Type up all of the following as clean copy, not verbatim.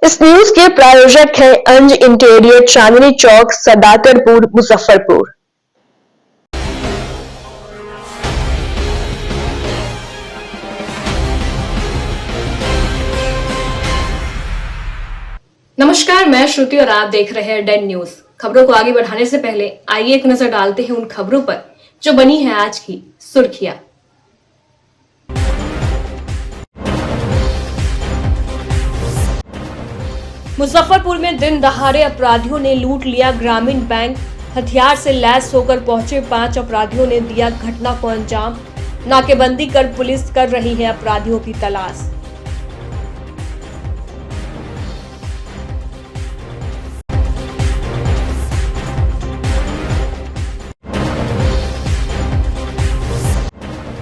इस न्यूज के प्रायोजक हैं अंज इंटीरियर, चांदनी चौक, सदाकतपुर, मुजफ्फरपुर। नमस्कार, मैं श्रुति और आप देख रहे हैं डेन न्यूज। खबरों को आगे बढ़ाने से पहले आइए एक नजर डालते हैं उन खबरों पर जो बनी है आज की सुर्खियां। मुजफ्फरपुर में दिन दहाड़े अपराधियों ने लूट लिया ग्रामीण बैंक। हथियार से लैस होकर पहुंचे 5 अपराधियों ने दिया घटना को अंजाम। नाकेबंदी कर पुलिस कर रही है अपराधियों की तलाश।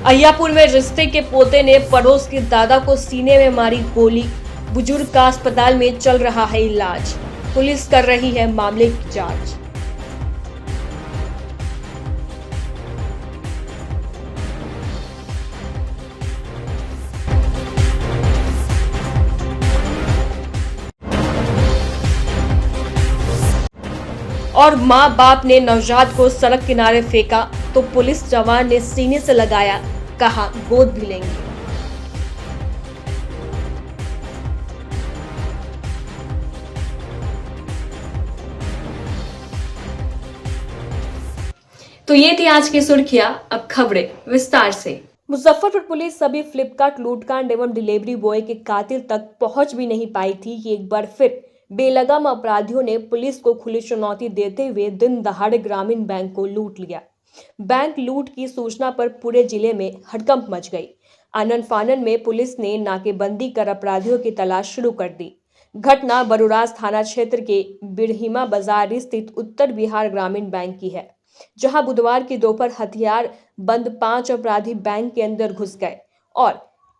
अय्यापुर में रिश्ते के पोते ने पड़ोस के दादा को सीने में मारी गोली। बुजुर्ग का अस्पताल में चल रहा है इलाज। पुलिस कर रही है मामले की जांच। और मां बाप ने नवजात को सड़क किनारे फेंका तो पुलिस जवान ने सीने से लगाया, कहा गोद भी लेंगे। तो ये थी आज की सुर्खियां। अब खबरें विस्तार से। मुजफ्फरपुर पुलिस सभी फ्लिपकार्ट लूटकांड एवं डिलीवरी बॉय के कातिल तक पहुंच भी नहीं पाई थी कि एक बार फिर बेलगाम अपराधियों ने पुलिस को खुली चुनौती देते हुए दिन दहाड़े ग्रामीण बैंक को लूट लिया। बैंक लूट की सूचना पर पूरे जिले में हड़कंप मच गई। आनन फानन में पुलिस ने नाकेबंदी कर अपराधियों की तलाश शुरू कर दी। घटना बरुराज थाना क्षेत्र के बिरहिमा बाजार स्थित उत्तर बिहार ग्रामीण बैंक की है, जहां बुधवार की दोपहर हथियार बंद 5 अपराधी बैंक के अंदर घुस गए और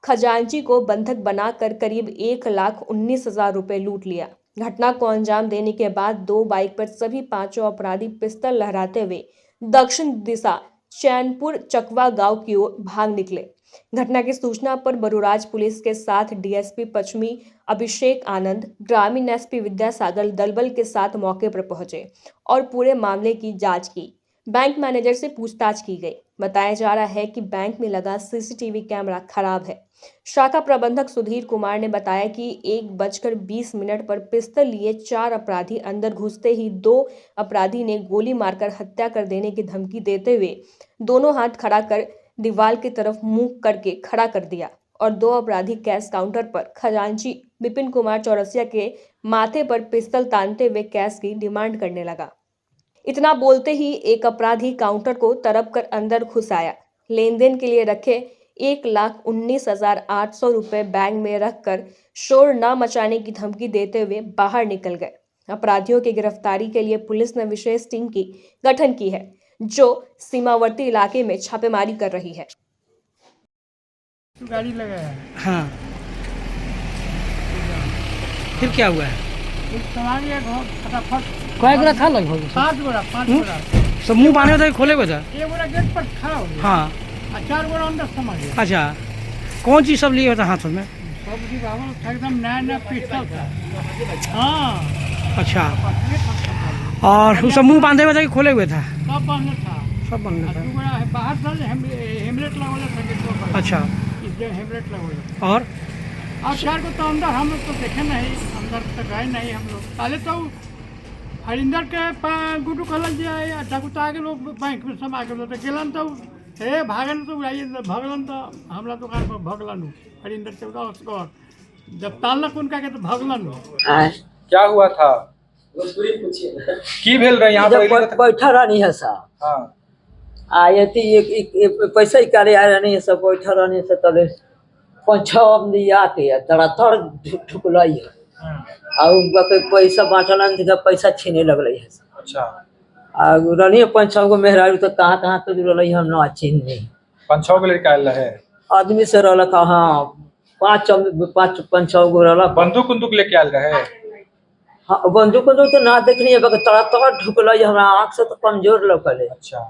खजांची को बंधक बनाकर करीब 1,19,000 रुपए लूट लिया। घटना को अंजाम देने के बाद 2 बाइक पर सभी 5 अपराधी पिस्तौल लहराते हुए दक्षिण दिशा चैनपुर चकवा गांव की ओर भाग निकले। घटना की सूचना पर बरुराज पुलिस के साथ डीएसपी पश्चिमी अभिषेक आनंद, ग्रामीण एसपी विद्यासागर दलबल के साथ मौके पर पहुंचे और पूरे मामले की जांच की। बैंक मैनेजर से पूछताछ की गई। बताया जा रहा है कि बैंक में लगा सीसीटीवी कैमरा खराब है। शाखा प्रबंधक सुधीर कुमार ने बताया कि 1:20 पर पिस्तौल लिए 4 अपराधी अंदर घुसते ही 2 अपराधी ने गोली मारकर हत्या कर देने की धमकी देते हुए दोनों हाथ खड़ा कर दीवार की तरफ मुंह करके खड़ा कर दिया और 2 अपराधी कैश काउंटर पर खजांची विपिन कुमार चौरसिया के माथे पर पिस्तौल तानते हुए कैश की डिमांड करने लगा। इतना बोलते ही एक अपराधी काउंटर को तरफ कर अंदर घुस आया। लेन देन के लिए रखे 1,19,800 रुपए बैंक में रखकर शोर न मचाने की धमकी देते हुए बाहर निकल गए। अपराधियों की गिरफ्तारी के लिए पुलिस ने विशेष टीम की गठन की है, जो सीमावर्ती इलाके में छापेमारी कर रही है। गाड़ी लगाया। हाँ, फिर क्या हुआ है? फटाफट कई गोरा था लगभग? 5 गोरा। सब मुंह बांधे थे, खोले हुए था? एक गोरा गेट पर खड़ा हो गया। हाँ, और 4 गोरा अंदर समा गया। अच्छा, कौन चीज सब लिए होता हाथों में? सब जी बाबा एकदम नया पिस्तौल था। हाँ, अच्छा, और वो सब मुंह बांधे हुए था कि खोले हुए था? सब बंद था। सब बंद था। 2 गोरा बाहर था, हेमलेट लगोले था गेट पर। अच्छा, इसलिए हेमलेट लगोले। और 4 को तो अंदर हम लोग तो देखे नहीं, अंदर तो गए नहीं हम लोग। पहले तो हरिंदर के गुड्डू कहल दिया ठाकुर तो आगे लोग बैंक में समा गए तो गेलन तो हे भागन तो उड़ाइए भगलन तो हमारा दुकान पर भगलन हरिंदर चौदह जब तालक उनका के तो भगलन। क्या हुआ था? की भेल रहे यहाँ पर? बैठा रहनी है साहब। हाँ, आए थी एक पैसा निकाले आ रहनी है सब, बैठा रहनी है तले 5-6 आदमी आके तड़ातड़ ठुकलाई है और उनका पैसा बांटल नहीं, पैसा छीने लगल है। अच्छा, रही 5-6 गो मेहरारू तो कहाँ तो रही हम ना छीन नहीं। 5-6 गो लड़का रहे आदमी से रहल। हाँ, 5-6 गो रहल। बंदूक उंदूक लेके आयल रहे? हाँ, बंदूक तो ना देखनी है, तड़ातड़ ढुकल हमारा आँख से तो कमजोर लगल है। अच्छा,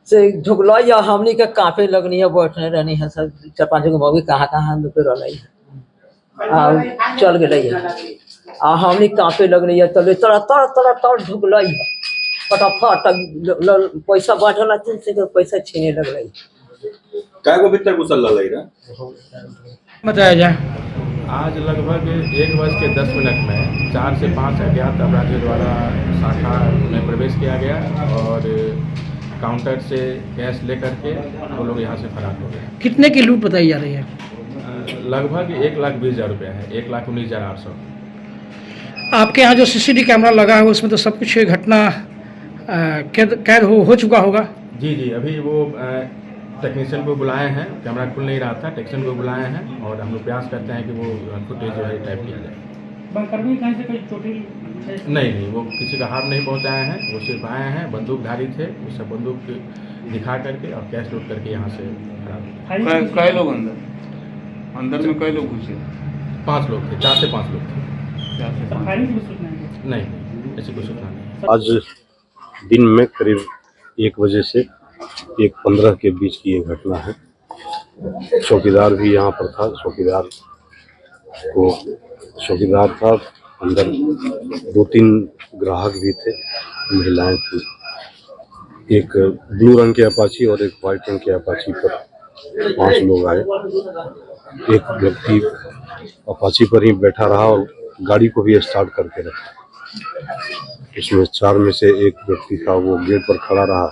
से ढुकल या हमनी के कांपे लगनी है, बैठने रहनी है सब 4-5 गो मौगी कहाँ लुके रही है। आ चल गई आ हमनी कांपे लग रही है तले तड़ा तड़ तड़ा तड़ ढुकल फटाफट पैसा बांटल से पैसा छीने लग रही। काय को भीतर घुसल रहा बताया जाए। आज लगभग 1:10 में 4 से 5 अज्ञात अपराधियों द्वारा शाखा में प्रवेश किया गया और काउंटर से कैश लेकर के वो लोग यहाँ से फरार हो गए। कितने की लूट बताई जा रही है? लगभग 1,20,000 रुपया है, 1,19,800। आपके यहाँ जो सीसीटीवी कैमरा लगा है उसमें तो सब कुछ घटना कैद हो चुका होगा। जी जी, अभी वो टेक्नीशियन को बुलाए हैं, कैमरा खुल नहीं रहा था, टेक्नीशियन को बुलाए हैं और हम लोग प्रयास करते हैं कि वो फुटेज जो है टाइप किया जाए। कर्मी कहीं से कोई चोटी नहीं, वो किसी का हाथ नहीं पहुंचाए हैं, वो सिर्फ आए हैं, बंदूकधारी थे, वो सब बंदूक दिखा करके और कैश लूट करके यहाँ से फरार। कई लोग अंदर में कई लोग घुसे? 5 लोग थे, 4 से 5 लोग थे। नहीं, ऐसी कोई सूचना नहीं। आज दिन में करीब 1 बजे से 1:15 के बीच की ये घटना है। चौकीदार भी यहाँ पर था, चौकीदार था, अंदर 2-3 ग्राहक भी थे, महिलाएं थी। एक ब्लू रंग के अपाची और एक वाइट रंग के अपाची पर 5 लोग आए। एक व्यक्ति अपाची पर ही बैठा रहा और गाड़ी को भी स्टार्ट करके रखा। इसमें 4 में से एक व्यक्ति था, वो गेट पर खड़ा रहा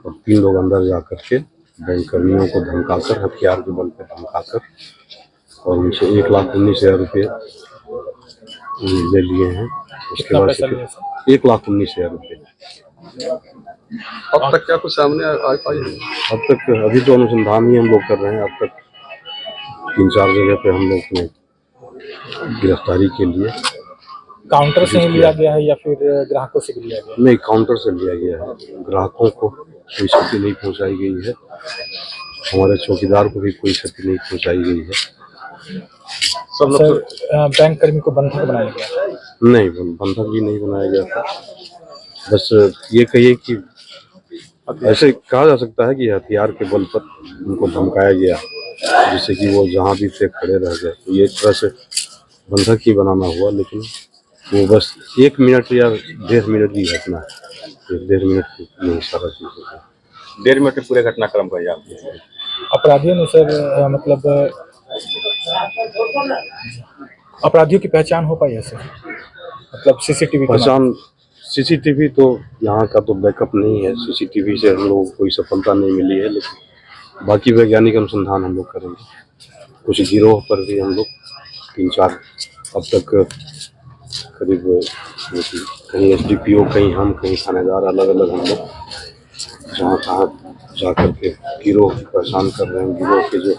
और 3 लोग अंदर जाकर के बैंक कर्मियों को धमकाकर, हथियार के बल पर धमकाकर और उनसे 1,19,000 रुपये ले लिए हैं। उसके बाद 1,19,000 रुपये। अब तक क्या कुछ सामने आ पाई? अब तक अभी तो अनुसंधान ही हम लोग कर रहे हैं। अब तक 3-4 जगह पे हम लोग ने गिरफ्तारी के लिए। काउंटर से ही लिया गया है या फिर ग्राहकों से भी लिया गया? नहीं, काउंटर से लिया गया है। ग्राहकों को कोई क्षति नहीं पहुंचाई गई है, हमारे चौकीदार को भी कोई क्षति नहीं पहुंचाई गई है। सब लोग बैंक कर्मी को बंधक बनाया गया? नहीं, बंधक भी नहीं बनाया गया था। बस ये कहिए कि ऐसे कहा जा सकता है कि हथियार के बल पर उनको धमकाया गया, जिससे कि वो जहाँ भी थे खड़े रह गए। तो ये एक तरह से बंधक ही बनाना हुआ, लेकिन वो बस 1 मिनट या 1.5 मिनट की घटना है। 1.5 मिनट में सारा चीज़ होता है। 1.5 मिनट में पूरे घटनाक्रम का याद है। अपराधियों ने सर मतलब अपराधियों की पहचान हो पाई है सर? मतलब सीसीटीवी पहचान, सीसीटीवी तो यहाँ का तो बैकअप नहीं है, सीसीटीवी से हम लोग को कोई सफलता नहीं मिली है, लेकिन बाकी वैज्ञानिक अनुसंधान हम लोग करेंगे। कुछ गिरोह पर भी हम लोग 3-4 अब तक करीब कहीं SDPO, कहीं हम, कहीं थानेदार, अलग अलग हम लोग जहाँ जाकर के गिरोह की पहचान कर रहे हैं। गिरोह के जो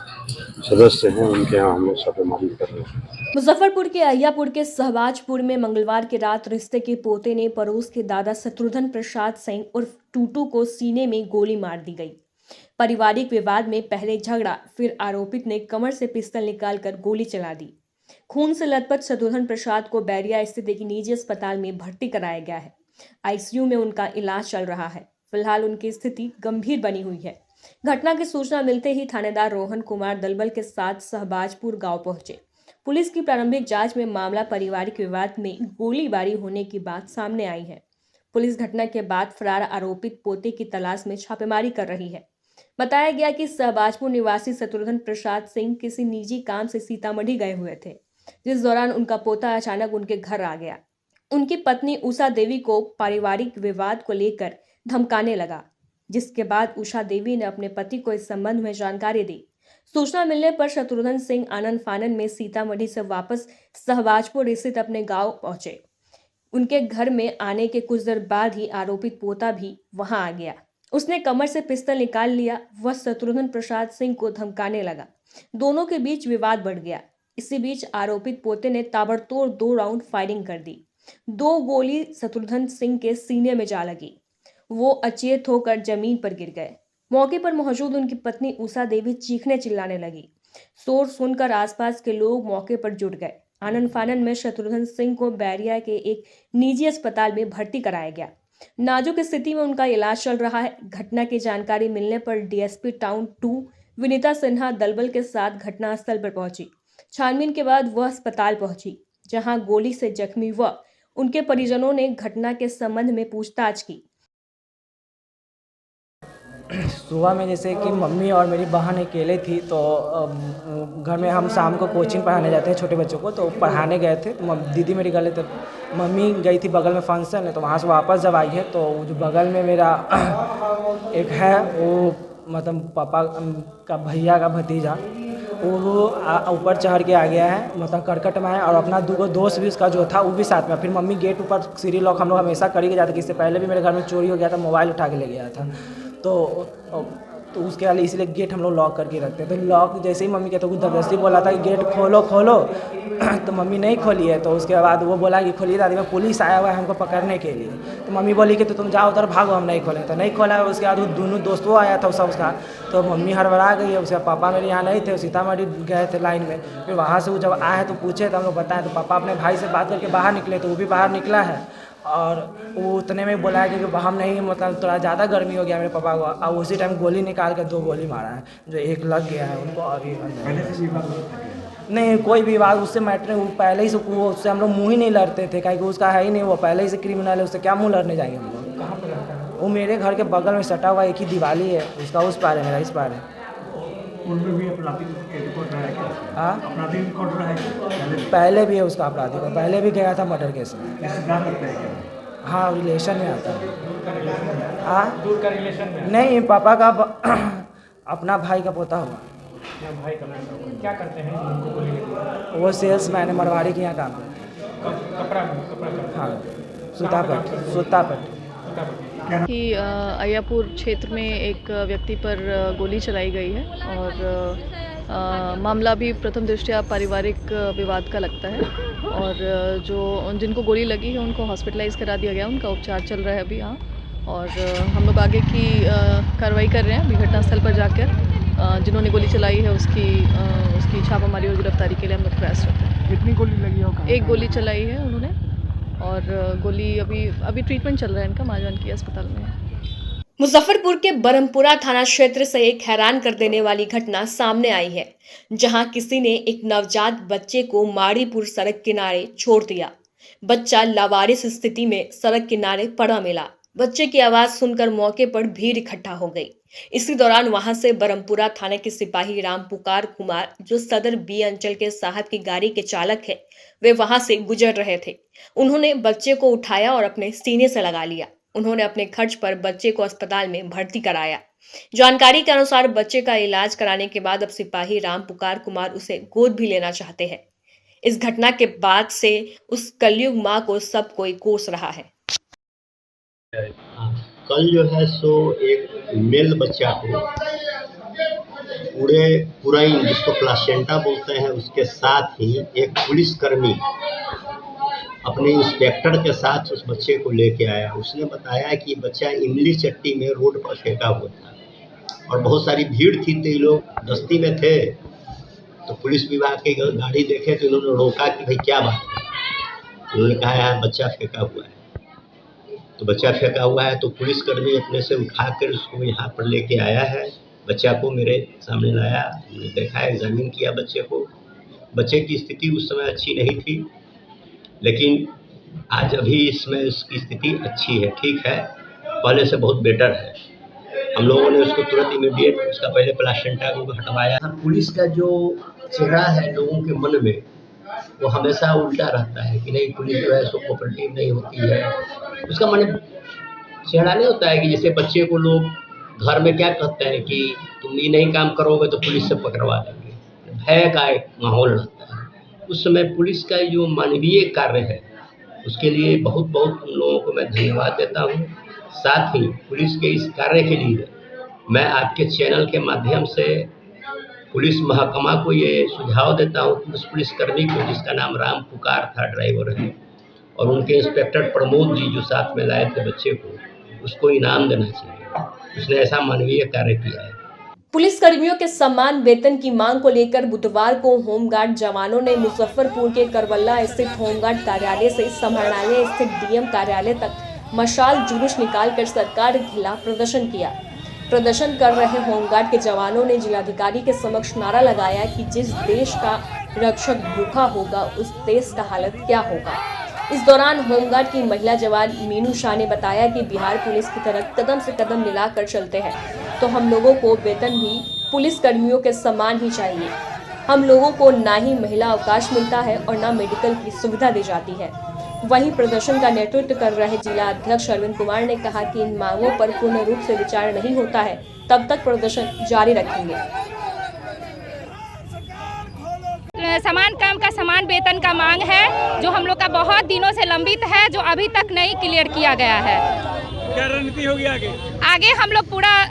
सदस्य हैं उनके यहाँ हम लोग छापेमारी कर रहे हैं। मुजफ्फरपुर के अहियापुर के सहबाजपुर में मंगलवार की रात रिश्ते के पोते ने पड़ोस के दादा शत्रुघ्न प्रसाद सिंह उर्फ टूटू को सीने में गोली मार दी गई। पारिवारिक विवाद में पहले झगड़ा, फिर आरोपित ने कमर से पिस्तौल निकालकर गोली चला दी। खून से लथपथ शत्रुघ्न प्रसाद को बैरिया स्थित एक निजी अस्पताल में भर्ती कराया गया है। ICU में उनका इलाज चल रहा है। फिलहाल उनकी स्थिति गंभीर बनी हुई है। घटना की सूचना मिलते ही थानेदार रोहन कुमार दलबल के साथ सहबाजपुर गांव पहुंचे। पुलिस की प्रारंभिक जांच में मामला पारिवारिक विवाद में गोलीबारी होने की बात सामने आई है। पुलिस घटना के बाद फरार आरोपित पोते की तलाश में छापेमारी कर रही है। बताया गया कि सहबाजपुर निवासी शत्रुघ्न प्रसाद सिंह किसी निजी काम से सीतामढ़ी गए हुए थे, जिस दौरान उनका पोता अचानक उनके घर आ गया। उनकी पत्नी उषा देवी को पारिवारिक विवाद को लेकर धमकाने लगा, जिसके बाद उषा देवी ने अपने पति को इस संबंध में जानकारी दी। सूचना मिलने पर शत्रुघ्न सिंह आनन फानन में सीतामढ़ी से वापस सहबाजपुर स्थित अपने गांव पहुंचे। उनके घर में आने के कुछ देर बाद ही आरोपित पोता भी वहां आ गया। उसने कमर से पिस्तौल निकाल लिया। वह शत्रुघ्न प्रसाद सिंह को धमकाने लगा। दोनों के बीच विवाद बढ़ गया। इसी बीच आरोपित पोते ने ताबड़तोड़ 2 राउंड फायरिंग कर दी। 2 गोली शत्रुघ्न सिंह के सीने में जा लगी। वो अचेत होकर जमीन पर गिर गए। मौके पर मौजूद उनकी पत्नी उषा देवी चीखने चिल्लाने लगी। शोर सुनकर आसपास के लोग मौके पर जुट गए। आनन फानन में शत्रुघ्न सिंह को बैरिया के एक निजी अस्पताल में भर्ती कराया गया। नाजुक स्थिति में उनका इलाज चल रहा है। घटना की जानकारी मिलने पर DSP टाउन 2 विनीता सिन्हा दलबल के साथ घटनास्थल पर पहुंची। छानबीन के बाद वह अस्पताल पहुंची, जहां गोली से जख्मी व उनके परिजनों ने घटना के संबंध में पूछताछ की। सुबह में जैसे कि मम्मी और मेरी बहन अकेले थी, तो घर में हम शाम को कोचिंग पढ़ाने जाते हैं छोटे बच्चों को, तो पढ़ाने गए थे। दीदी मेरी गले तो मम्मी गई थी बगल में फंक्शन है, तो वहाँ से वापस जब आई है तो जो बगल में मेरा एक है वो मतलब पापा का भैया का भतीजा, वो ऊपर चढ़ के आ गया है, मतलब करकट में है, और अपना दो दोस्त भी उसका जो था वो भी साथ में। फिर मम्मी गेट ऊपर सीढ़ी लॉक हम लोग हमेशा कर के जाते, कि इससे पहले भी मेरे घर में चोरी हो गया था, मोबाइल उठा के ले गया था, तो उसके वाले इसलिए गेट हम लोग लॉक करके रखते हैं। तो लॉक जैसे ही मम्मी कहते कुछ ज़बरदस्ती बोला था कि गेट खोलो खोलो, तो मम्मी नहीं खोली है। तो उसके बाद वो बोला कि खोलिए दादी, में पुलिस आया हुआ है हमको पकड़ने के लिए। तो मम्मी बोली कि तो तुम जाओ उधर भागो, हम नहीं खोलें। तो नहीं खोला है। उसके बाद वो दोनों दोस्तों आया था सब उसका, तो मम्मी हड़बड़ा गई है। उसके पापा मेरे यहाँ नहीं थे, सीतामढ़ी गए थे लाइन में। फिर वहाँ से वो जब आए तो पूछे तो हम लोग बताएं, तो पापा अपने भाई से बात करके बाहर निकले, तो वो भी बाहर निकला है, और वो उतने में बोला है कि हम नहीं, मतलब थोड़ा ज़्यादा गर्मी हो गया मेरे पापा को, और उसी टाइम गोली निकाल के 2 गोली मारा है, जो एक लग गया है उनको। अभी नहीं कोई विवाद उससे मैटर, वो पहले ही से वो उससे हम लोग मुँह ही नहीं लड़ते थे, क्योंकि उसका है ही नहीं, वो पहले ही से क्रिमिनल है, उससे क्या मुँह लड़ने जाएंगे हम लोग। कहाँ पर रहता है वो? मेरे घर के बगल में सटा हुआ एक ही दिवाली है, उसका उस पार है, मेरा इस पार है। उनमें भी आपराधिक रिकॉर्ड रहा है क्या? हाँ, आपराधिक रिकॉर्ड रहा है पहले भी है उसका आपराधिक, पहले भी गया था मर्डर केस में। रिश्तेदार लगता है क्या? हाँ, रिलेशन में आता है। हाँ, दूर का रिलेशन में? नहीं, पापा का अपना भाई का पोता हुआ। भाई का लड़का। क्या करते हैं उनको गोली लगी? वो सेल्समैन है, मरवाड़ी के यहाँ काम करते हैं। कपड़ा हाँ, सूतापट। कि अय्यापुर क्षेत्र में एक व्यक्ति पर गोली चलाई गई है, और मामला भी प्रथम दृष्टया पारिवारिक विवाद का लगता है, और जो जिनको गोली लगी है उनको हॉस्पिटलाइज करा दिया गया, उनका उपचार चल रहा है अभी यहाँ। और हम लोग आगे की कार्रवाई कर रहे हैं। अभी घटनास्थल पर जाकर जिन्होंने गोली चलाई है उसकी छापामारी और गिरफ्तारी के लिए हम लोग प्रयास करते हैं। कितनी गोली लगी होगा? एक गोली चलाई है उन्होंने, और गोली अभी ट्रीटमेंट चल रहा है इनका माजवान की अस्पताल में। मुजफ्फरपुर के बरमपुरा थाना क्षेत्र से एक हैरान कर देने वाली घटना सामने आई है, जहां किसी ने एक नवजात बच्चे को माड़ीपुर सड़क किनारे छोड़ दिया। बच्चा लावारिस स्थिति में सड़क किनारे पड़ा मिला। बच्चे की आवाज सुनकर मौके पर भीड़ इकट्ठा हो गई। इसी दौरान वहां से बरमपुरा थाने के सिपाही राम पुकार कुमार, जो सदर बी अंचल के साहब की गाड़ी के चालक है, वे वहां से गुजर रहे थे। उन्होंने बच्चे को उठाया और अपने सीने से लगा लिया। उन्होंने अपने खर्च पर बच्चे को अस्पताल में भर्ती कराया। जानकारी के अनुसार बच्चे का इलाज कराने के बाद अब सिपाही राम पुकार कुमार उसे गोद भी लेना चाहते हैं। इस घटना के बाद से उस कलयुग माँ को सब कोई कोस रहा है। कल जो है सो एक मेल बच्चा को पूरा जिसको प्लासेंटा बोलते हैं, उसके साथ ही एक पुलिसकर्मी अपने इंस्पेक्टर के साथ उस बच्चे को लेके आया। उसने बताया कि बच्चा इमली चट्टी में रोड पर फेंका हुआ था, और बहुत सारी भीड़ थी, तो ये लोग दस्ती में थे। तो पुलिस विभाग की गाड़ी देखे तो इन्होंने रोका कि भाई क्या बात है। उन्होंने कहा यहाँ बच्चा फेंका हुआ है। तो बच्चा फेंका हुआ है तो पुलिसकर्मी अपने से उठाकर उसको यहाँ पर लेके आया है। बच्चा को मेरे सामने लाया, मैंने देखा, एग्जामिन किया बच्चे को। बच्चे की स्थिति उस समय अच्छी नहीं थी, लेकिन आज अभी इसमें उसकी स्थिति अच्छी है, ठीक है, पहले से बहुत बेटर है। हम लोगों ने उसको तुरंत इमीडिएट उसका पहले प्लासेंटा को हटवाया। पुलिस का जो चेहरा है लोगों के मन में, वो हमेशा उल्टा रहता है कि नहीं, पुलिस जो है सो कोऑपरेटिव नहीं होती है। उसका मन चेहरा नहीं होता है कि जैसे बच्चे को लोग घर में क्या कहते हैं कि तुम ये नहीं काम करोगे तो पुलिस से पकड़वा देंगे, भय का एक माहौल रहता है। उस समय पुलिस का जो मानवीय कार्य है उसके लिए बहुत बहुत उन लोगों को मैं धन्यवाद देता हूँ। साथ ही पुलिस के इस कार्य के लिए मैं आपके चैनल के माध्यम से पुलिस महकमा को ये सुझाव देता हूँ कि उस पुलिसकर्मी को, जिसका नाम राम पुकार था, ड्राइवर है, और उनके इंस्पेक्टर प्रमोद जी जो साथ में लाए थे बच्चे को, उसको इनाम देना चाहिए। उसने ऐसा मानवीय कार्य किया है। पुलिस कर्मियों के समान वेतन की मांग को लेकर बुधवार को होमगार्ड जवानों ने मुजफ्फरपुर के करवल्ला स्थित होमगार्ड कार्यालय से समाहरणालय स्थित डीएम कार्यालय तक मशाल जुलूस निकालकर सरकार के खिलाफ प्रदर्शन किया। प्रदर्शन कर रहे होमगार्ड के जवानों ने जिलाधिकारी के समक्ष नारा लगाया कि जिस देश का रक्षक भूखा होगा उस देश का हालत क्या होगा। इस दौरान होमगार्ड की महिला जवान मीनू शाह ने बताया कि बिहार पुलिस की तरह कदम से कदम मिलाकर चलते हैं तो हम लोगों को वेतन भी पुलिस कर्मियों के समान ही चाहिए। हम लोगों को ना ही महिला अवकाश मिलता है और ना मेडिकल की सुविधा दी जाती है। वहीं प्रदर्शन का नेतृत्व कर रहे जिला अध्यक्ष अरविंद कुमार ने कहा कि इन मांगों पर पूर्ण रूप से विचार नहीं होता है तब तक प्रदर्शन जारी रखेंगे। समान काम का समान वेतन का मांग है जो हम लोग का बहुत दिनों से लंबित है, जो अभी तक नहीं क्लियर किया गया है। क्या रणनीति होगी आगे? आगे हम लोग पूरा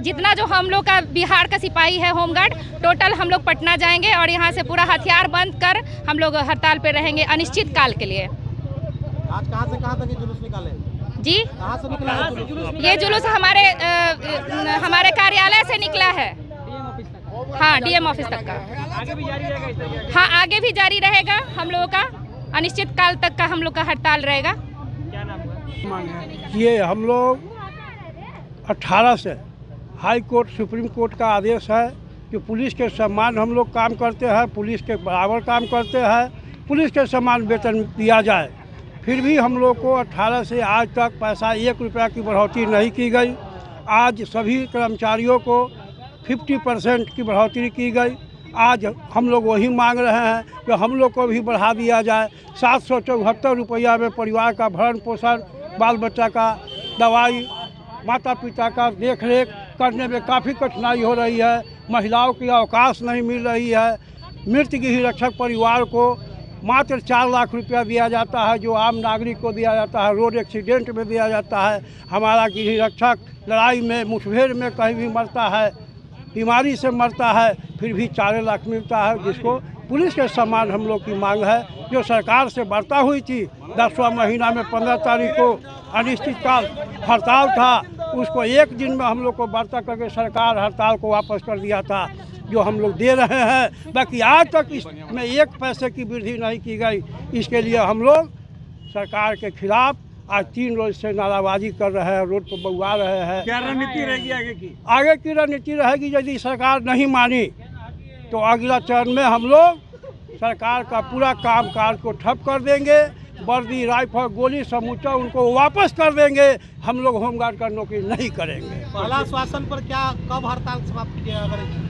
जितना जो हम लोग का बिहार का सिपाही है होमगार्ड, टोटल हम लोग पटना जाएंगे और यहाँ से पूरा हथियार बंद कर हम लोग हड़ताल पे रहेंगे अनिश्चित काल के लिए। आज कहाँ से कहाँ तक ये जुलूस निकाले जी? कहाँ से निकला है जुलूस? ये जुलूस हमारे कार्यालय से निकला है। हाँ, डीएम ऑफिस तक का। आगे भी जारी रहेगा? हाँ, आगे भी जारी रहेगा। हम लोगों का अनिश्चित काल तक का हम लोग का हड़ताल रहेगा। क्या नाम है? ये हम लोग 18 से हाई कोर्ट सुप्रीम कोर्ट का आदेश है कि पुलिस के समान हम लोग काम करते हैं, पुलिस के बराबर काम करते हैं, पुलिस के समान वेतन दिया जाए। फिर भी हम लोग को 18 से आज तक पैसा 1 रुपया की बढ़ोतरी नहीं की गई। आज सभी कर्मचारियों को 50% की बढ़ोतरी की गई। आज हम लोग वही मांग रहे हैं कि हम लोग को भी बढ़ा दिया जाए। 774 रुपया में परिवार का भरण पोषण, बाल बच्चा का दवाई, माता पिता का देख रेख करने में काफ़ी कठिनाई हो रही है। महिलाओं की अवकाश नहीं मिल रही है। मृत गृह रक्षक परिवार को मात्र 4 लाख रुपया दिया जाता है जो आम नागरिक को दिया जाता है, रोड एक्सीडेंट में दिया जाता है। हमारा गृह रक्षक लड़ाई में मुठभेड़ में कहीं भी मरता है, बीमारी से मरता है, फिर भी 4 लाख मिलता है, जिसको पुलिस के समान हम लोग की मांग है। जो सरकार से वार्ता हुई थी 10वां महीना में 15 तारीख को अनिश्चितकाल हड़ताल था, उसको 1 दिन में हम लोग को वार्ता करके सरकार हड़ताल को वापस कर दिया था, जो हम लोग दे रहे हैं। बाकी आज तक इसमें 1 पैसे की वृद्धि नहीं की गई। इसके लिए हम लोग सरकार के खिलाफ आज 3 रोज से नाराबाजी कर रहे हैं, रोड पर बउआ रहे हैं। क्या रणनीति रहेगी आगे की? आगे की रणनीति रहेगी, यदि सरकार नहीं मानी तो अगला चरण में हम लोग सरकार का पूरा काम काज को ठप कर देंगे। वर्दी, राइफल, गोली समूचा उनको वापस कर देंगे। हम लोग होमगार्ड का नौकरी नहीं करेंगे। पहला शासन पर क्या कब हड़ताल समाप्त किया?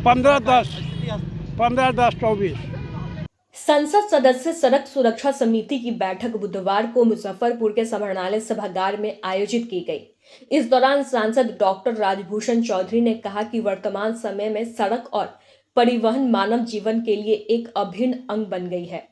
15/10/24। संसद सदस्य सड़क सुरक्षा समिति की बैठक बुधवार को मुजफ्फरपुर के समाहरणालय सभागार में आयोजित की गई। इस दौरान सांसद डॉक्टर राजभूषण चौधरी ने कहा कि वर्तमान समय में सड़क और परिवहन मानव जीवन के लिए एक अभिन्न अंग बन गई है।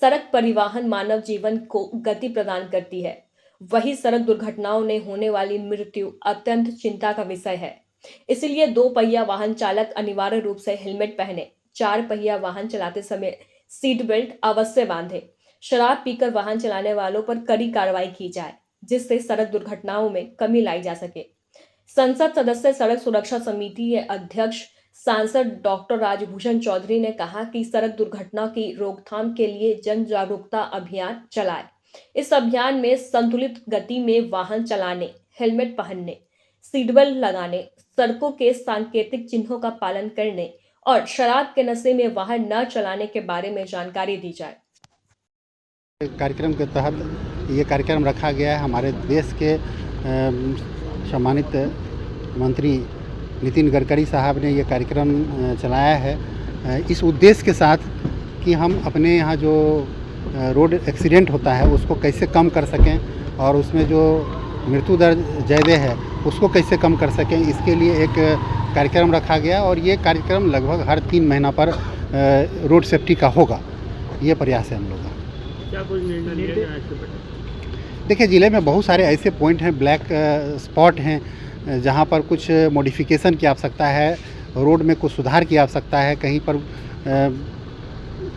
सड़क परिवहन मानव जीवन को गति प्रदान करती है। वही सड़क दुर्घटनाओं में होने वाली मृत्यु अत्यंत चिंता का विषय है। इसलिए 2 पहिया वाहन चालक अनिवार्य रूप से हेलमेट पहने, 4 पहिया वाहन चलाते समय सीट बेल्ट अवश्य बांधे। शराब पीकर वाहन चलाने वालों पर कड़ी कार्रवाई की जाए, जिससे सड़क दुर्घटनाओं में कमी लाई जा सके। संसद सदस्य सड़क सुरक्षा समिति के अध्यक्ष सांसद डॉक्टर राजभूषण चौधरी ने कहा कि सड़क दुर्घटना की रोकथाम के लिए जन जागरूकता अभियान चलाए। इस अभियान में संतुलित गति में वाहन चलाने, हेलमेट पहनने, सीट बेल्ट लगाने, सड़कों के सांकेतिक चिन्हों का पालन करने और शराब के नशे में वाहन न चलाने के बारे में जानकारी दी जाए। कार्यक्रम के तहत ये कार्यक्रम रखा गया है। हमारे देश के सम्मानित मंत्री नितिन गडकरी साहब ने ये कार्यक्रम चलाया है इस उद्देश्य के साथ कि हम अपने यहाँ जो रोड एक्सीडेंट होता है उसको कैसे कम कर सकें और उसमें जो मृत्यु दर ज़्यादा है उसको कैसे कम कर सकें। इसके लिए एक कार्यक्रम रखा गया और ये कार्यक्रम लगभग हर 3 महीना पर रोड सेफ्टी का होगा। ये प्रयास है हम लोग का। क्या कुछ निर्णय लिया गया इसके बारे में? देखिए, ज़िले में बहुत सारे ऐसे पॉइंट हैं, ब्लैक स्पॉट हैं, जहाँ पर कुछ मॉडिफिकेशन की आवश्यकता है, रोड में कुछ सुधार की आवश्यकता है, कहीं पर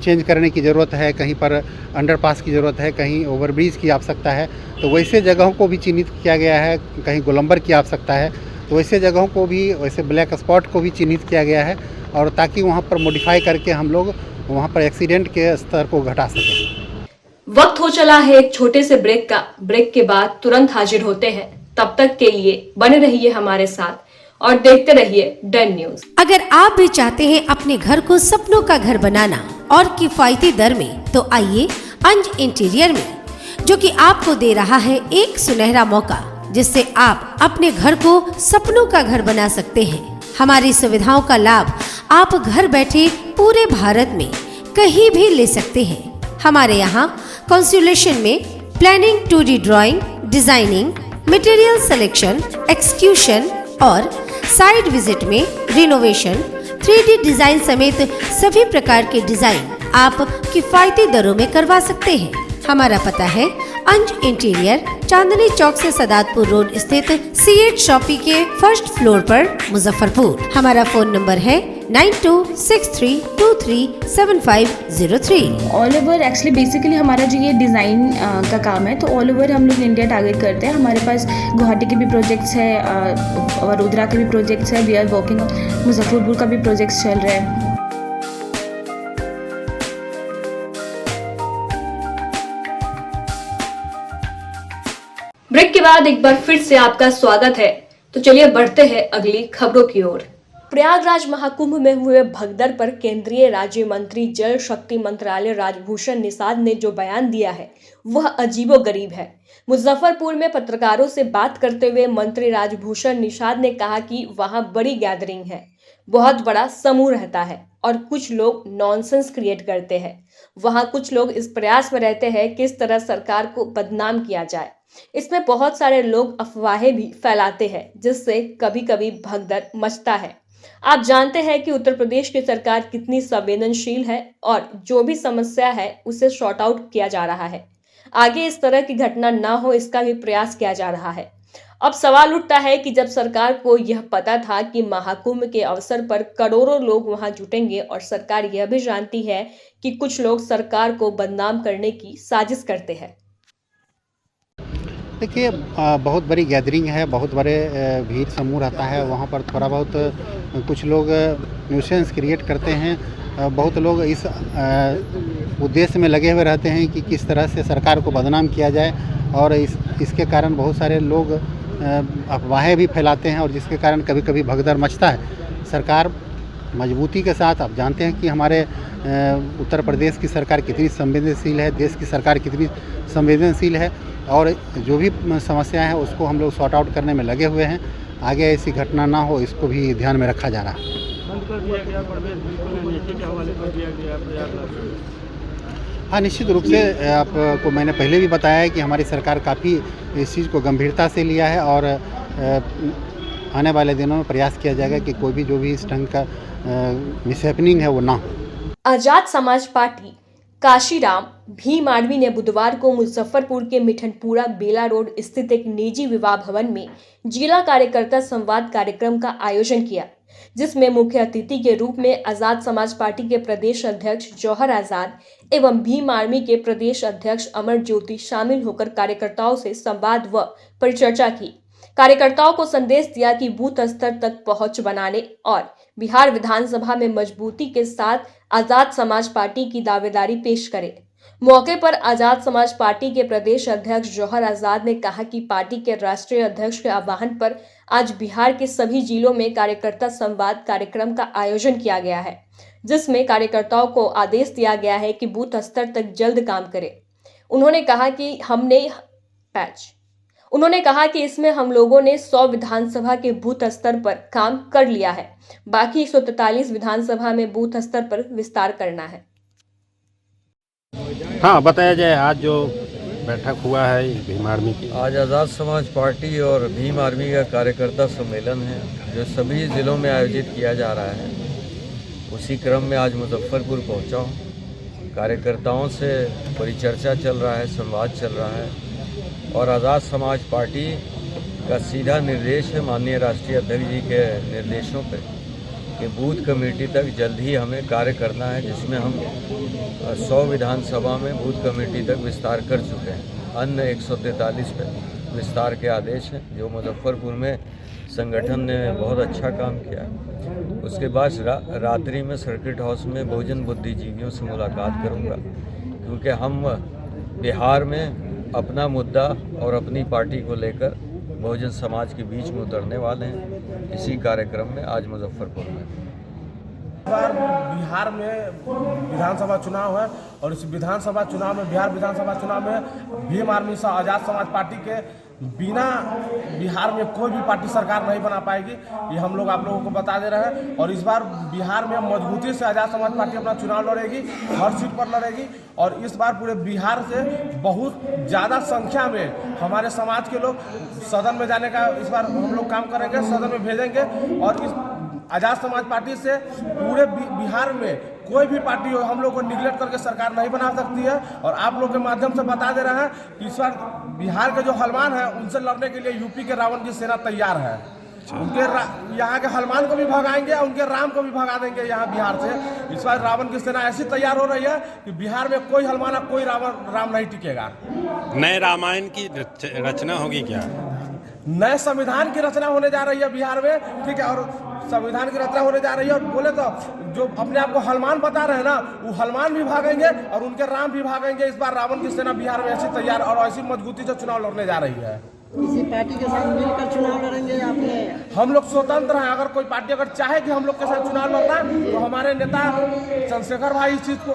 चेंज करने की ज़रूरत है, कहीं पर अंडरपास की ज़रूरत है, कहीं ओवरब्रिज की आवश्यकता है। तो वैसे जगहों को भी चिन्हित किया गया है, कहीं गोलंबर की आवश्यकता है, तो वैसे जगहों को भी, वैसे ब्लैक स्पॉट को भी चिन्हित किया गया है और ताकि वहाँ पर मॉडिफाई करके हम लोग वहाँ पर एक्सीडेंट के स्तर को घटा सकें। वक्त हो चला है एक छोटे से ब्रेक का। ब्रेक के बाद तुरंत हाजिर होते हैं। तब तक के लिए बने रहिए हमारे साथ और देखते रहिए डन न्यूज। अगर आप भी चाहते हैं अपने घर को सपनों का घर बनाना और किफायती दर में, तो आइए अंज इंटीरियर में, जो कि आपको दे रहा है एक सुनहरा मौका, जिससे आप अपने घर को सपनों का घर बना सकते हैं। हमारी सुविधाओं का लाभ आप घर बैठे पूरे भारत में कहीं भी ले सकते हैं। हमारे यहाँ कंसुलेशन में planning, 2D drawing, designing, material selection, execution और साइट विजिट में रिनोवेशन, 3D डिजाइन समेत सभी प्रकार के डिजाइन आप किफायती दरों में करवा सकते हैं। हमारा पता है अंज इंटीरियर, चांदनी चौक से सदातपुर रोड स्थित C8 शॉपी के फर्स्ट फ्लोर पर, मुजफ्फरपुर। हमारा फोन नंबर है 9263237503। ऑल ओवर एक्चुअली बेसिकली हमारा जो ये डिज़ाइन का काम है, तो ऑल ओवर हम लोग इंडिया टारगेट करते हैं। हमारे पास गुवाहाटी के भी प्रोजेक्ट्स है, वडोदरा के भी प्रोजेक्ट्स है, वी आर वर्किंग, मुजफ्फरपुर का भी प्रोजेक्ट्स चल रहा है। ब्रेक के बाद एक बार फिर से आपका स्वागत है। तो चलिए बढ़ते हैं अगली खबरों की ओर। प्रयागराज महाकुंभ में हुए भगदड़ पर केंद्रीय राज्य मंत्री जल शक्ति मंत्रालय राजभूषण निषाद ने जो बयान दिया है वह अजीबोगरीब है। मुजफ्फरपुर में पत्रकारों से बात करते हुए मंत्री राजभूषण निषाद ने कहा कि वहां बड़ी गैदरिंग है, बहुत बड़ा समूह रहता है और कुछ लोग नॉनसेंस क्रिएट करते हैं। वहां कुछ लोग इस प्रयास में रहते हैं किस तरह सरकार को बदनाम किया जाए। इसमें बहुत सारे लोग अफवाहें भी फैलाते हैं, जिससे कभी कभी भगदड़ मचता है। आप जानते हैं कि उत्तर प्रदेश की सरकार कितनी संवेदनशील है और जो भी समस्या है उसे सॉर्ट आउट किया जा रहा है। आगे इस तरह की घटना ना हो, इसका भी प्रयास किया जा रहा है। अब सवाल उठता है कि जब सरकार को यह पता था कि महाकुंभ के अवसर पर करोड़ों लोग वहां जुटेंगे और सरकार यह भी जानती है कि कुछ लोग सरकार को बदनाम करने की साजिश करते हैं। देखिए, बहुत बड़ी गैदरिंग है, बहुत बड़े भीड़ समूह रहता है। वहाँ पर थोड़ा बहुत कुछ लोग न्यूसेंस क्रिएट करते हैं। बहुत लोग इस उद्देश्य में लगे हुए रहते हैं कि किस तरह से सरकार को बदनाम किया जाए, और इसके कारण बहुत सारे लोग अफवाहें भी फैलाते हैं, और जिसके कारण कभी कभी भगदड़ मचता है। सरकार मजबूती के साथ, आप जानते हैं कि हमारे उत्तर प्रदेश की सरकार कितनी संवेदनशील है, देश की सरकार कितनी संवेदनशील है, और जो भी समस्या है उसको हम लोग सॉर्ट आउट करने में लगे हुए हैं। आगे ऐसी घटना ना हो, इसको भी ध्यान में रखा जा रहा है। हाँ, निश्चित रूप से आपको मैंने पहले भी बताया है कि हमारी सरकार काफ़ी इस चीज़ को गंभीरता से लिया है, और आने वाले दिनों में प्रयास किया जाएगा कि कोई भी जो भी इस ढंग का मिसहैपनिंग है वो ना हो। आजाद समाज पार्टी काशीराम भीम आर्मी ने बुधवार को मुजफ्फरपुर के मिठनपुरा बेला रोड स्थित एक निजी विवाह भवन में जिला कार्यकर्ता संवाद कार्यक्रम का आयोजन किया, जिसमें मुख्य अतिथि के रूप में आजाद समाज पार्टी के प्रदेश अध्यक्ष जौहर आजाद एवं भीम आर्मी के प्रदेश अध्यक्ष अमर ज्योति शामिल होकर कार्यकर्ताओं से संवाद व परिचर्चा की। कार्यकर्ताओं को संदेश दिया कि बूथ स्तर तक पहुंच बनाने और बिहार विधानसभा में मजबूती के साथ आजाद समाज पार्टी की दावेदारी पेश करें। मौके पर आजाद समाज पार्टी के प्रदेश अध्यक्ष जौहर आजाद ने कहा कि पार्टी के राष्ट्रीय अध्यक्ष के आह्वान पर आज बिहार के सभी जिलों में कार्यकर्ता संवाद कार्यक्रम का आयोजन किया गया है, जिसमें कार्यकर्ताओं को आदेश दिया गया है कि बूथ स्तर तक जल्द काम करें। उन्होंने कहा कि इसमें हम लोगों ने 100 विधानसभा के बूथ स्तर पर काम कर लिया है, बाकी 143 विधानसभा में बूथ स्तर पर विस्तार करना है। हाँ, बताया जाए आज जो बैठक हुआ है भीम आर्मी की। आज आज़ाद समाज पार्टी और भीम आर्मी का कार्यकर्ता सम्मेलन है जो सभी ज़िलों में आयोजित किया जा रहा है। उसी क्रम में आज मुजफ्फरपुर पहुंचा हूँ। कार्यकर्ताओं से परिचर्चा चल रहा है, संवाद चल रहा है, और आज़ाद समाज पार्टी का सीधा निर्देश है माननीय राष्ट्रीय अध्यक्ष जी के निर्देशों पे कि बूथ कमेटी तक जल्द ही हमें कार्य करना है, जिसमें हम 100 विधानसभा में बूथ कमेटी तक विस्तार कर चुके हैं। अन्य 143 पे विस्तार के आदेश हैं, जो मुजफ्फरपुर में संगठन ने बहुत अच्छा काम किया। उसके बाद रात्रि में सर्किट हाउस में बहुजन बुद्धिजीवियों से मुलाकात करूंगा, क्योंकि हम बिहार में अपना मुद्दा और अपनी पार्टी को लेकर बहुजन समाज के बीच में उतरने वाले हैं। इसी कार्यक्रम में आज मुजफ्फरपुर में। बार बिहार में विधानसभा चुनाव है और इस विधानसभा चुनाव में बिहार विधानसभा चुनाव में भीम आर्मी आज़ाद समाज पार्टी के बिना बिहार में कोई भी पार्टी सरकार नहीं बना पाएगी, ये हम लोग आप लोगों को बता दे रहे हैं। और इस बार बिहार में मजबूती से आज़ाद समाज पार्टी अपना चुनाव लड़ेगी, हर सीट पर लड़ेगी और इस बार पूरे बिहार से बहुत ज़्यादा संख्या में हमारे समाज के लोग सदन में जाने का इस बार हम लोग काम करेंगे, सदन में भेजेंगे। और इस आज़ाद समाज पार्टी से पूरे बिहार में कोई भी पार्टी हो हम लोग को निगलेक्ट करके सरकार नहीं बना सकती है। और आप लोग के माध्यम से बता दे रहे हैं कि इस बार बिहार के जो हलमान है उनसे लड़ने के लिए यूपी के रावण की सेना तैयार है। उनके यहाँ के हलमान को भी भगाएंगे, उनके राम को भी भगा देंगे यहाँ बिहार से। इस बार रावण की सेना ऐसी तैयार हो रही है कि बिहार में कोई हलमान कोई राम नहीं टिकेगा। नए रामायण की रचना होगी क्या? नए संविधान की रचना होने जा रही है बिहार में, ठीक है। और संविधान की रचना होने जा रही है और बोले तो जो अपने आप को हलमान बता रहे हैं ना, वो हलमान भी भागेंगे और उनके राम भी भागेंगे। इस बार रावण की सेना बिहार में ऐसी तैयार और ऐसी मजबूती से चुनाव लड़ने जा रही है। किसी पार्टी के साथ मिलकर चुनाव लड़ेंगे आपने? हम लोग स्वतंत्र हैं। अगर कोई पार्टी अगर चाहे कि हम लोग के साथ चुनाव लड़ना तो हमारे नेता चंद्रशेखर भाई इस चीज़ को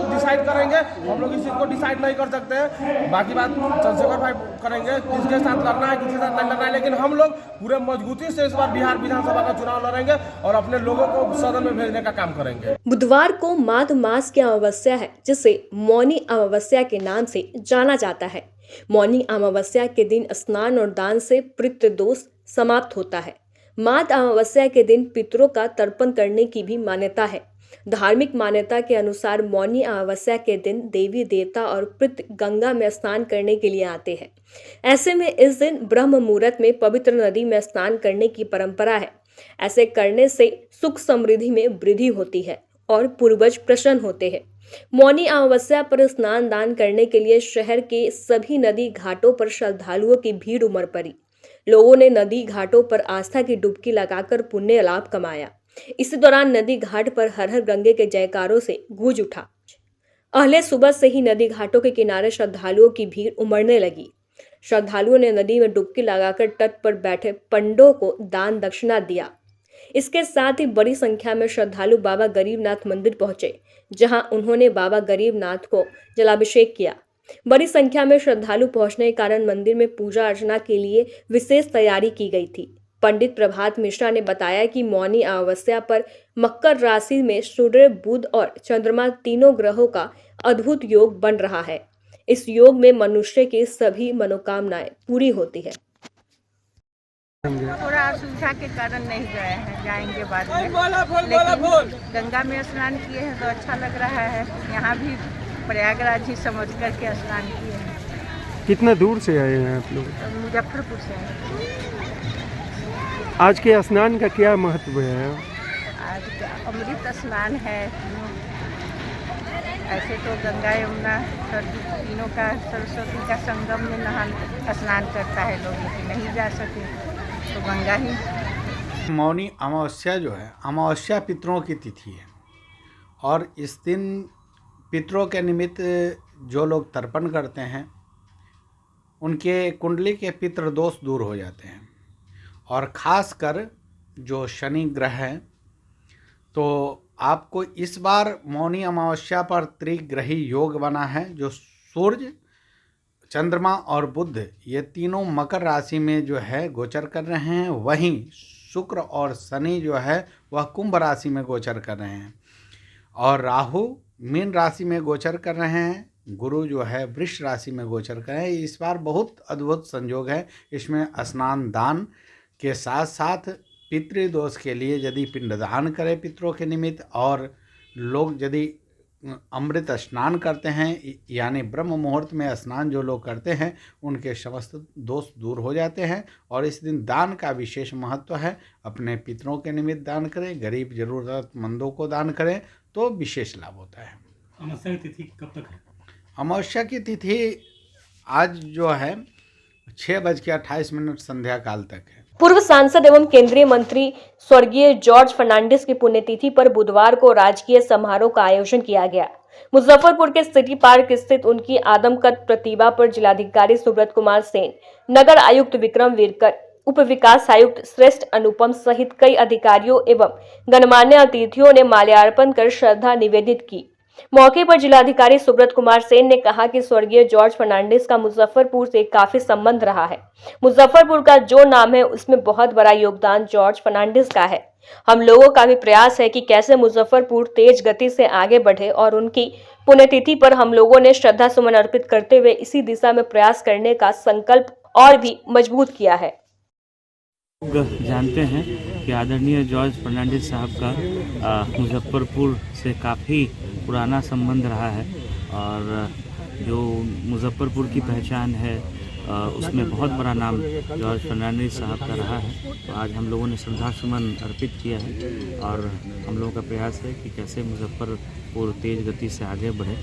डिसाइड करेंगे। हम लोग इस चीज़ को डिसाइड नहीं कर सकते हैं। बाकी बात चंद्रशेखर भाई करेंगे किसके साथ लड़ना है, किसी के साथ नहीं लड़ना है। लेकिन हम लोग पूरे मजबूती से इस बार बिहार विधानसभा का चुनाव लड़ेंगे और अपने लोगों को सदन में भेजने का काम करेंगे। बुधवार को माघ मास की अमावस्या है, जिसे मौनी अमावस्या के नाम से जाना जाता है। मौनी अमावस्या के दिन स्नान और दान से पितृ दोष समाप्त होता है। माघ अमावस्या के दिन पितरों का तर्पण करने की भी मान्यता है। धार्मिक मान्यता के अनुसार मौनी अमावस्या के दिन देवी देवता और पितृ गंगा में स्नान करने के लिए आते हैं। ऐसे में इस दिन ब्रह्म मुहूर्त में पवित्र नदी में स्नान करने की परंपरा है। ऐसे करने से सुख समृद्धि में वृद्धि होती है और पूर्वज प्रसन्न होते हैं। मौनी अमावस्या पर स्नान दान करने के लिए शहर के सभी नदी घाटों पर श्रद्धालुओं की भीड़ उमड़ पड़ी। लोगों ने नदी घाटों पर आस्था की डुबकी लगाकर पुण्य लाभ कमाया। इसी दौरान नदी घाट पर हर हर गंगे के जयकारों से गूंज उठा। अहले सुबह से ही नदी घाटों के किनारे श्रद्धालुओं की भीड़ उमड़ने लगी। श्रद्धालुओं ने नदी में डुबकी लगाकर तट पर बैठे पंडों को दान दक्षिणा दिया। इसके साथ ही बड़ी संख्या में श्रद्धालु बाबा गरीबनाथ मंदिर पहुंचे, जहां उन्होंने बाबा गरीबनाथ को जलाभिषेक किया। बड़ी संख्या में श्रद्धालु पहुंचने के कारण मंदिर में पूजा अर्चना के लिए विशेष तैयारी की गई थी। पंडित प्रभात मिश्रा ने बताया कि मौनी अमावस्या पर मकर राशि में सूर्य, बुध और चंद्रमा तीनों ग्रहों का अद्भुत योग बन रहा है। इस योग में मनुष्य की सभी मनोकामनाएं पूरी होती है। थोड़ा असुविधा के कारण नहीं गए हैं, जाएंगे बाद में। लेकिन गंगा में स्नान किए हैं तो अच्छा लग रहा है। यहाँ भी प्रयागराज ही समझ करके स्नान किए हैं। कितना दूर से आए हैं आप लोग? मुजफ्फरपुर से आए। आज के स्नान का क्या महत्व है? आज का अमृत स्नान है। ऐसे तो गंगा यमुना तीनों का सरस्वती का संगम में स्नान करता है लोग, लेकिन नहीं जा सके तो गंगा ही। मौनी अमावस्या जो है, अमावस्या पितरों की तिथि है और इस दिन पितरों के निमित्त जो लोग तर्पण करते हैं उनके कुंडली के पितृ दोष दूर हो जाते हैं। और ख़ासकर जो शनि ग्रह है, तो आपको इस बार मौनी अमावस्या पर त्रिग्रही योग बना है, जो सूर्य, चंद्रमा और बुध ये तीनों मकर राशि में जो है गोचर कर रहे हैं। वहीं शुक्र और शनि जो है वह कुंभ राशि में गोचर कर रहे हैं और राहु मीन राशि में गोचर कर रहे हैं। गुरु जो है वृष राशि में गोचर कर रहे हैं। इस बार बहुत अद्भुत संयोग है। इसमें स्नान दान के साथ साथ पितृदोष के लिए यदि पिंडदान करें पितरों के निमित्त, और लोग यदि अमृत स्नान करते हैं यानी ब्रह्म मुहूर्त में स्नान जो लोग करते हैं उनके समस्त दोष दूर हो जाते हैं। और इस दिन दान का विशेष महत्व है। अपने पितरों के निमित्त दान करें, गरीब ज़रूरतमंदों को दान करें तो विशेष लाभ होता है। अमावस्या की तिथि कब तक है? अमावस्या की तिथि आज जो है 6:28 संध्या काल तक है। पूर्व सांसद एवं केंद्रीय मंत्री स्वर्गीय जॉर्ज फर्नांडिस की पुण्यतिथि पर बुधवार को राजकीय समारोह का आयोजन किया गया। मुजफ्फरपुर के सिटी पार्क स्थित उनकी आदमकद प्रतिभा पर जिलाधिकारी सुब्रत कुमार सेन, नगर आयुक्त विक्रम वीरकर, उप विकास आयुक्त श्रेष्ठ अनुपम सहित कई अधिकारियों एवं गणमान्य अतिथियों ने माल्यार्पण कर श्रद्धा निवेदित की। मौके पर जिलाधिकारी सुब्रत कुमार सेन ने कहा कि स्वर्गीय जॉर्ज फर्नांडिस का मुजफ्फरपुर से काफी संबंध रहा है। मुजफ्फरपुर का जो नाम है उसमें बहुत बड़ा योगदान जॉर्ज फर्नांडिस का है। हम लोगों का भी प्रयास है कि कैसे मुजफ्फरपुर तेज गति से आगे बढ़े और उनकी पुण्यतिथि पर हम लोगों ने श्रद्धा सुमन अर्पित करते हुए इसी दिशा में प्रयास करने का संकल्प और भी मजबूत किया है। जानते हैं कि आदरणीय जॉर्ज फर्नांडिस साहब का मुजफ्फरपुर से काफ़ी पुराना संबंध रहा है और जो मुजफ्फरपुर की पहचान है उसमें बहुत बड़ा नाम जॉर्ज फर्नांडिस साहब का रहा है। तो आज हम लोगों ने श्रद्धा सुमन अर्पित किया है और हम लोगों का प्रयास है कि कैसे मुजफ्फरपुर तेज गति से आगे बढ़े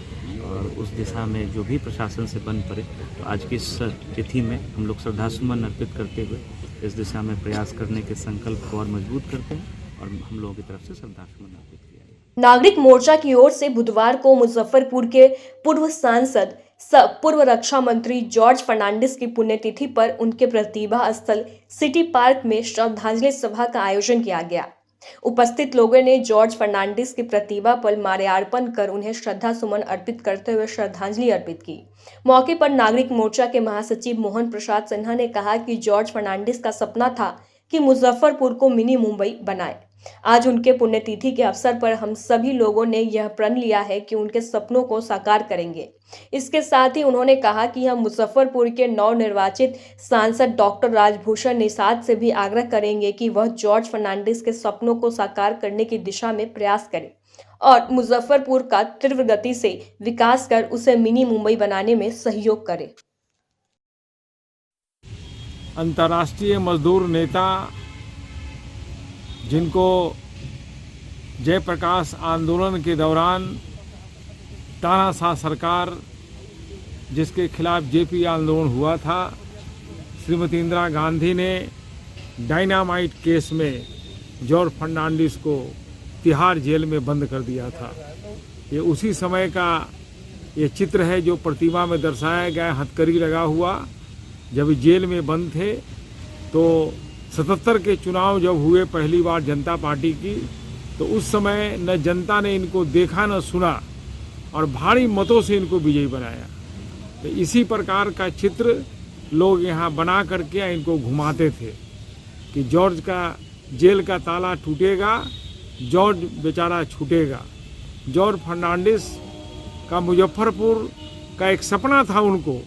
और उस दिशा में जो भी प्रशासन से बन पड़े। तो आज की इस तिथि में हम लोग श्रद्धा सुमन अर्पित करते हुए इस दिशा में प्रयास करने के संकल्प को और मजबूत करते हैं और हम लोगों की तरफ से श्रद्धा सुमन अर्पित किया है। नागरिक मोर्चा की ओर से बुधवार को मुजफ्फरपुर के पूर्व सांसद पूर्व रक्षा मंत्री जॉर्ज फर्नांडिस की पुण्यतिथि पर उनके प्रतिभा स्थल सिटी पार्क में श्रद्धांजलि सभा का आयोजन किया गया। उपस्थित लोगों ने जॉर्ज फर्नांडिस की प्रतिभा पर माल्यार्पण कर उन्हें श्रद्धा सुमन अर्पित करते हुए श्रद्धांजलि अर्पित की। मौके पर नागरिक मोर्चा के महासचिव मोहन प्रसाद सिन्हा ने कहा कि जॉर्ज फर्नांडिस का सपना था कि मुजफ्फरपुर को मिनी मुंबई बनाए। आज उनके पुण्यतिथि के अवसर पर हम सभी लोगों ने यह प्रण लिया है कि उनके सपनों को साकार करेंगे। इसके साथ ही उन्होंने कहा कि हम मुजफ्फरपुर के नवनिर्वाचित सांसद डॉक्टर राजभूषण निषाद से भी आग्रह करेंगे कि वह जॉर्ज फर्नांडिस के सपनों को साकार करने की दिशा में प्रयास करें और मुजफ्फरपुर का तीव्र गति से विकास कर उसे मिनी मुंबई बनाने में सहयोग करें। अंतर्राष्ट्रीय मजदूर नेता जिनको जयप्रकाश आंदोलन के दौरान तानाशाह सरकार जिसके खिलाफ जेपी आंदोलन हुआ था, श्रीमती इंदिरा गांधी ने डायनामाइट केस में जॉर्ज फर्नांडिस को तिहाड़ जेल में बंद कर दिया था। ये उसी समय का ये चित्र है जो प्रतिमा में दर्शाया गया, हथकड़ी लगा हुआ। जब जेल में बंद थे तो 77 के चुनाव जब हुए पहली बार जनता पार्टी की, तो उस समय न जनता ने इनको देखा न सुना और भारी मतों से इनको विजयी बनाया। तो इसी प्रकार का चित्र लोग यहाँ बना करके इनको घुमाते थे कि जॉर्ज का जेल का ताला टूटेगा, जॉर्ज बेचारा छूटेगा। जॉर्ज फर्नांडिस का मुजफ्फरपुर का एक सपना था उनको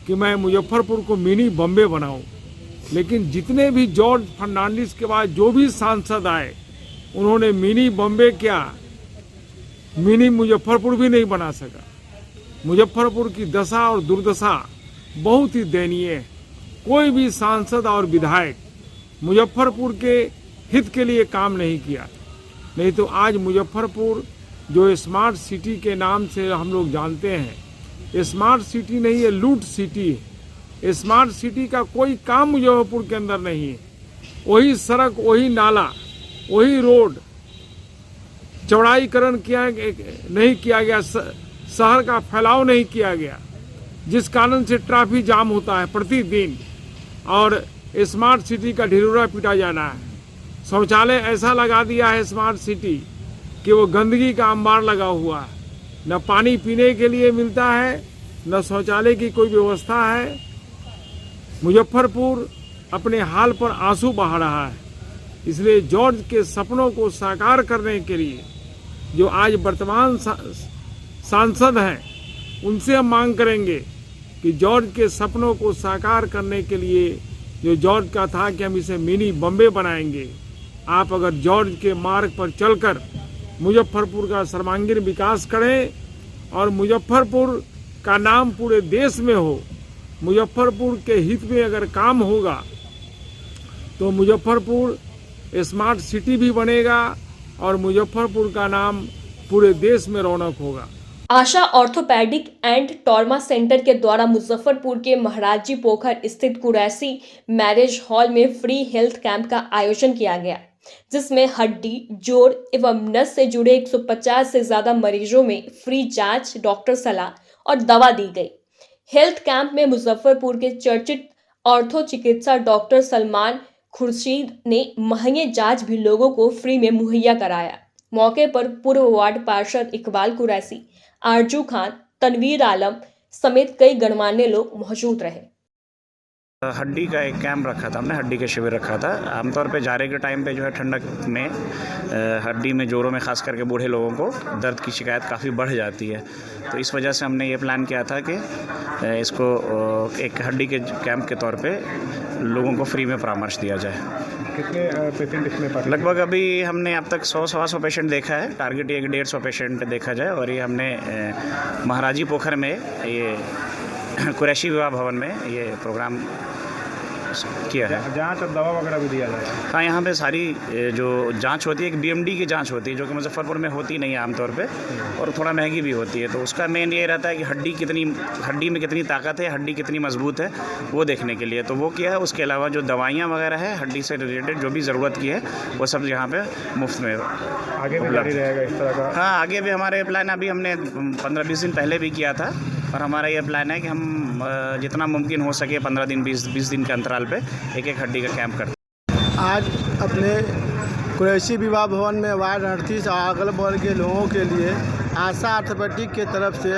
कि मैं मुजफ्फरपुर को मिनी बॉम्बे बनाऊं। लेकिन जितने भी जॉर्ज फर्नांडिस के बाद जो भी सांसद आए उन्होंने मिनी बॉम्बे क्या, मिनी मुजफ्फरपुर भी नहीं बना सका। मुजफ्फरपुर की दशा और दुर्दशा बहुत ही दयनीय है। कोई भी सांसद और विधायक मुजफ्फरपुर के हित के लिए काम नहीं किया। नहीं तो आज मुजफ्फरपुर जो स्मार्ट सिटी के नाम से हम लोग जानते हैं, स्मार्ट सिटी नहीं है, लूट सिटी है। स्मार्ट सिटी का कोई काम मुजफ्फरपुर के अंदर नहीं है। वही सड़क, वही नाला, वही रोड, चौड़ाईकरण नहीं किया गया, शहर का फैलाव नहीं किया गया, जिस कारण से ट्रैफिक जाम होता है प्रतिदिन और स्मार्ट सिटी का ढिढोरा पीटा जाना है। शौचालय ऐसा लगा दिया है स्मार्ट सिटी कि वो गंदगी का अंबार लगा हुआ है। न पानी पीने के लिए मिलता है, न शौचालय की कोई व्यवस्था है। मुजफ्फरपुर अपने हाल पर आंसू बहा रहा है। इसलिए जॉर्ज के सपनों को साकार करने के लिए जो आज वर्तमान सांसद हैं, उनसे हम मांग करेंगे कि जॉर्ज के सपनों को साकार करने के लिए जो जॉर्ज का था कि हम इसे मिनी बॉम्बे बनाएंगे, आप अगर जॉर्ज के मार्ग पर चलकर मुजफ्फरपुर का सर्वांगीण विकास करें और मुजफ्फरपुर का नाम पूरे देश में हो, मुजफ्फरपुर के हित में अगर काम होगा तो मुजफ्फरपुर स्मार्ट सिटी भी बनेगा और मुजफ्फरपुर का नाम पूरे देश में रौनक होगा। आशा ऑर्थोपेडिक एंड ट्रॉमा सेंटर के द्वारा मुजफ्फरपुर के महाराजी पोखर स्थित कुरैशी मैरिज हॉल में फ्री हेल्थ कैंप का आयोजन किया गया, जिसमें हड्डी, जोड़ एवं नस से जुड़े 150 से ज्यादा मरीजों में फ्री जांच, डॉक्टर सलाह और दवा दी गई। हेल्थ कैंप में मुजफ्फरपुर के चर्चित ऑर्थो चिकित्सा डॉक्टर सलमान खुर्शीद ने महंगे जांच भी लोगों को फ्री में मुहैया कराया। मौके पर पूर्व वार्ड पार्षद इकबाल कुरैशी, आरजू खान, तनवीर आलम समेत कई गणमान्य लोग मौजूद रहे। हड्डी का एक कैंप रखा था हमने, हड्डी के शिविर रखा था। आमतौर पे जाड़े के टाइम पे जो है ठंडक में हड्डी में जोड़ों में खास करके बूढ़े लोगों को दर्द की शिकायत काफ़ी बढ़ जाती है। तो इस वजह से हमने ये प्लान किया था कि इसको एक हड्डी के कैंप के तौर पे लोगों को फ्री में परामर्श दिया जाए। कितने पेशेंट इसमें? लगभग अभी हमने अब तक 100-125 पेशेंट देखा है। टारगेट 150 पेशेंट देखा जाए। और ये हमने महाराजी पोखर में ये कुरैशी विवाह भवन में ये प्रोग्राम किया है। जांच और दवा वगैरह भी दिया जाए। हाँ, यहाँ पे सारी जो जांच होती है, एक BMD की जांच होती है जो कि मुजफ्फरपुर में होती नहीं है आमतौर पे, और थोड़ा महंगी भी होती है। तो उसका मेन ये रहता है कि हड्डी में कितनी ताकत है, हड्डी कितनी मजबूत है, वो देखने के लिए। तो वो किया है। उसके अलावा जो दवाइयाँ वगैरह है हड्डी से रिलेटेड जो भी ज़रूरत की है वो सब यहाँ पे मुफ्त में आगे भी जारी रहेगा इस तरह का? हाँ, आगे भी हमारे प्लान, अभी हमने 15-20 दिन पहले भी किया था, और हमारा ये प्लान है कि हम जितना मुमकिन हो सके 15 दिन 20 दिन के अंतराल पे एक हड्डी का कैंप करते हैं। आज अपने कुरैशी विवाह भवन में वार्ड 38 और अगल बगल के लोगों के लिए आशा ऑर्थोपेडिक के तरफ से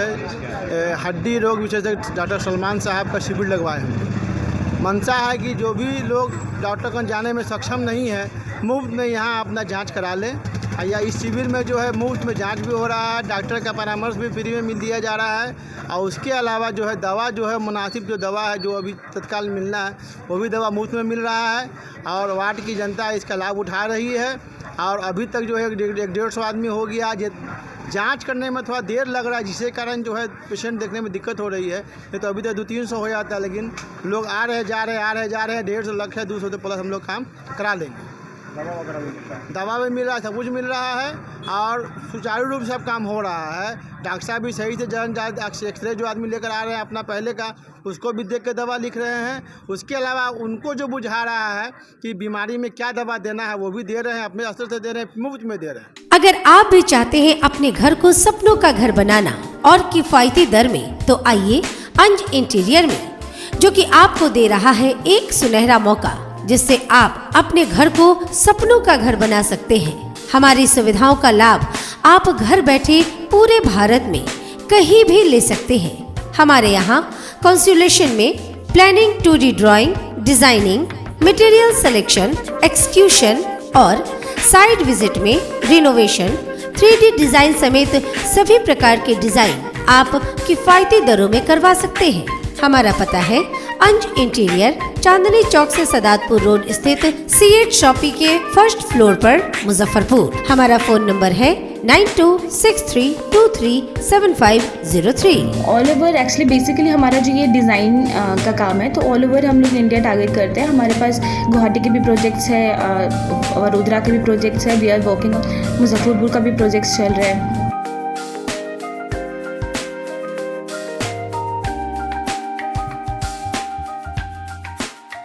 हड्डी रोग विशेषज्ञ डॉक्टर सलमान साहब का शिविर लगवाए हैं। मंशा है कि जो भी लोग डॉक्टर को जाने में सक्षम नहीं है, मुफ्त में यहाँ अपना जांच करा लें। या इस शिविर में जो है मुफ्त में जांच भी हो रहा है, डॉक्टर का परामर्श भी फ्री में मिल दिया जा रहा है, और उसके अलावा जो है दवा जो है मुनासिब जो दवा है जो अभी तत्काल मिलना है वो भी दवा मुफ्त में मिल रहा है, और वार्ड की जनता इसका लाभ उठा रही है। और अभी तक जो है 150 आदमी हो गया। जांच करने में थोड़ा देर लग रहा है, जिसके कारण जो है पेशेंट देखने में दिक्कत हो रही है। नहीं तो अभी तक 200-300 हो जाता है, लेकिन लोग आ रहे जा रहे 150 लाख है, 200 प्लस हम लोग काम करा लेंगे। दवा वगैरह भी मिल रहा है? दवा भी मिल रहा है, सब कुछ मिल रहा है, और सुचारू रूप से सब काम हो रहा है। डॉक्टर साहब भी सही से एक्सरे जो आदमी लेकर आ रहे हैं अपना पहले का, उसको भी देख के दवा लिख रहे हैं। उसके अलावा उनको जो बुझा रहा है कि बीमारी में क्या दवा देना है वो भी दे रहे हैं, अपने अस्तर से दे रहे हैं, मुफ्त में दे रहे हैं। अगर आप भी चाहते हैं अपने घर को सपनों का घर बनाना और किफायती दर में, तो आइए अंज इंटीरियर में, जो कि आपको दे रहा है एक सुनहरा मौका, जिससे आप अपने घर को सपनों का घर बना सकते हैं। हमारी सुविधाओं का लाभ आप घर बैठे पूरे भारत में कहीं भी ले सकते हैं। हमारे यहाँ कंसुलेशन में planning, 2D drawing, designing, material selection, execution और साइट विजिट में रिनोवेशन, 3D डिजाइन समेत सभी प्रकार के डिजाइन आप किफायती दरों में करवा सकते हैं। हमारा पता है अंज इंटीरियर, चांदनी चौक से सदातपुर रोड स्थित C8 शॉपी के फर्स्ट फ्लोर पर, मुजफ्फरपुर। हमारा फोन नंबर है 9263237503। ऑल ओवर एक्चुअली बेसिकली हमारा जो ये डिज़ाइन का काम है, तो ऑल ओवर हम लोग इंडिया टारगेट करते हैं। हमारे पास गुवाहाटी के भी प्रोजेक्ट्स है, वडोदरा के भी प्रोजेक्ट्स है, वी आर वर्किंग, मुजफ्फरपुर का भी प्रोजेक्ट्स चल रहे हैं।